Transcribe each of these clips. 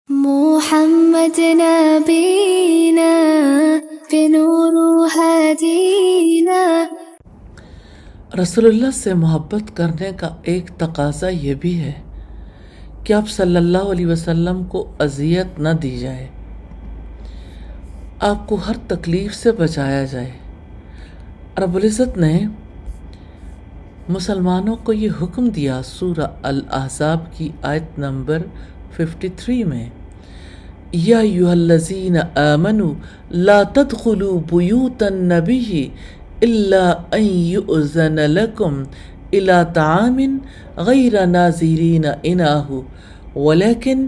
محمد نبینا بنور ہدینا۔ رسول اللہ سے محبت کرنے کا ایک تقاضا یہ بھی ہے کہ آپ صلی اللہ علیہ وسلم کو اذیت نہ دی جائے، آپ کو ہر تکلیف سے بچایا جائے۔ رب العزت نے مسلمانوں کو یہ حکم دیا سورہ الاحزاب کی آیت نمبر 53 میں، یا ایھا الذین آمنوا لا تدخلوا بیوت النبی الا ان یؤذن لکم الی طعام غیر ناظرین اناہ ولکن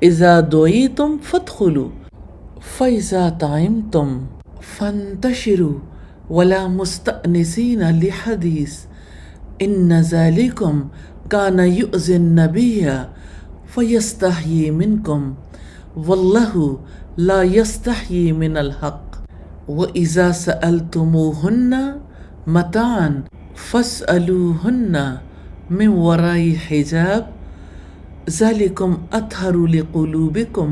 اذا دعیتم فادخلوا فَإِذَا طَعِمْتُمْ فَانْتَشِرُوا وَلَا مُسْتَأْنِسِينَ لِحَدِيثٍ إِنَّ ذَلِكُمْ كَانَ يُؤْذِي النَّبِيَّ فَيَسْتَحْيِي مِنْكُمْ وَاللَّهُ لَا يَسْتَحْيِي مِنَ الْحَقِّ وَإِذَا سَأَلْتُمُوهُنَّ مَتَاعًا فَاسْأَلُوهُنَّ مِنْ وَرَاءِ حِجَابٍ ذَلِكُمْ أَطْهَرُ لِقُلُوبِكُمْ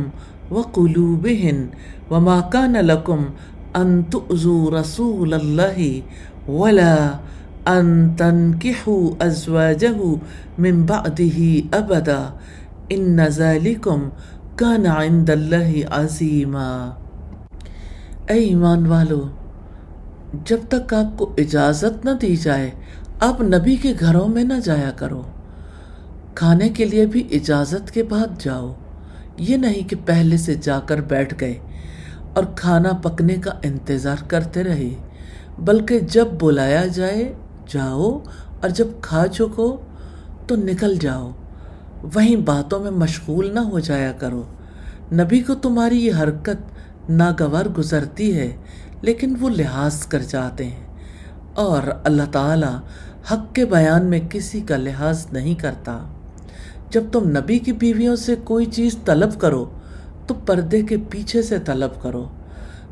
وَقُلُوبِهِنْ وَمَا كَانَ لَكُمْ أَن تُؤْذُوا رَسُولَ اللَّهِ وَلَا أَن تَنكِحُوا أَزْوَاجَهُ مِن بَعْدِهِ أَبَدًا إِنَّ ذَلِكُمْ كَانَ عِندَ اللَّهِ عَظِيمًا۔ اے ایمان والو، جب تک آپ کو اجازت نہ دی جائے آپ نبی کے گھروں میں نہ جایا کرو۔ کھانے کے لیے بھی اجازت کے بعد جاؤ، یہ نہیں کہ پہلے سے جا کر بیٹھ گئے اور کھانا پکنے کا انتظار کرتے رہے، بلکہ جب بلایا جائے جاؤ اور جب کھا چکو تو نکل جاؤ، وہیں باتوں میں مشغول نہ ہو جایا کرو۔ نبی کو تمہاری یہ حرکت ناگوار گزرتی ہے لیکن وہ لحاظ کر جاتے ہیں، اور اللہ تعالی حق کے بیان میں کسی کا لحاظ نہیں کرتا۔ جب تم نبی کی بیویوں سے کوئی چیز طلب کرو تو پردے کے پیچھے سے طلب کرو،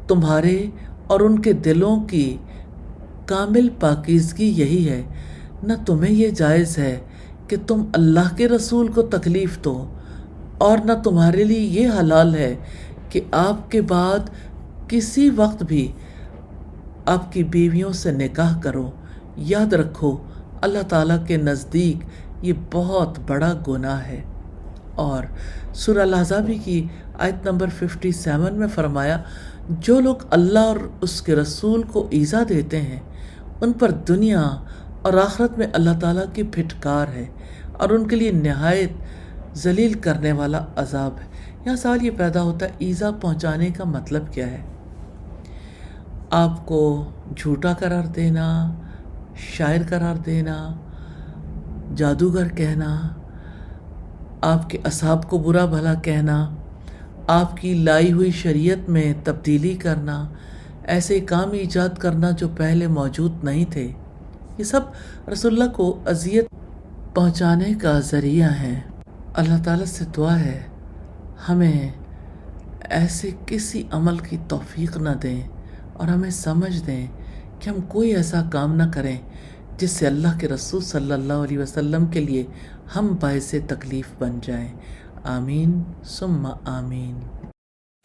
تمہارے اور ان کے دلوں کی کامل پاکیزگی یہی ہے۔ نہ تمہیں یہ جائز ہے کہ تم اللہ کے رسول کو تکلیف دو، اور نہ تمہارے لیے یہ حلال ہے کہ آپ کے بعد کسی وقت بھی آپ کی بیویوں سے نکاح کرو۔ یاد رکھو اللہ تعالیٰ کے نزدیک یہ بہت بڑا گناہ ہے۔ اور سورہ الاحزاب کی آیت نمبر 57 میں فرمایا، جو لوگ اللہ اور اس کے رسول کو ایذا دیتے ہیں ان پر دنیا اور آخرت میں اللہ تعالیٰ کی پھٹکار ہے اور ان کے لیے نہایت ذلیل کرنے والا عذاب ہے۔ یہاں سوال یہ پیدا ہوتا ہے، ایذا پہنچانے کا مطلب کیا ہے؟ آپ کو جھوٹا قرار دینا، شاعر قرار دینا، جادوگر کہنا، آپ کے اصحاب کو برا بھلا کہنا، آپ کی لائی ہوئی شریعت میں تبدیلی کرنا، ایسے کام ایجاد کرنا جو پہلے موجود نہیں تھے، یہ سب رسول اللہ کو اذیت پہنچانے کا ذریعہ ہیں۔ اللہ تعالیٰ سے دعا ہے ہمیں ایسے کسی عمل کی توفیق نہ دیں اور ہمیں سمجھ دیں کہ ہم کوئی ایسا کام نہ کریں جس سے اللہ کے رسول صلی اللہ علیہ وسلم کے لیے ہم باعث تکلیف بن جائیں۔ آمین ثم آمین۔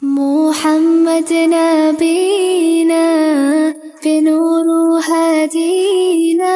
محمد نبینا بنور ہدینا۔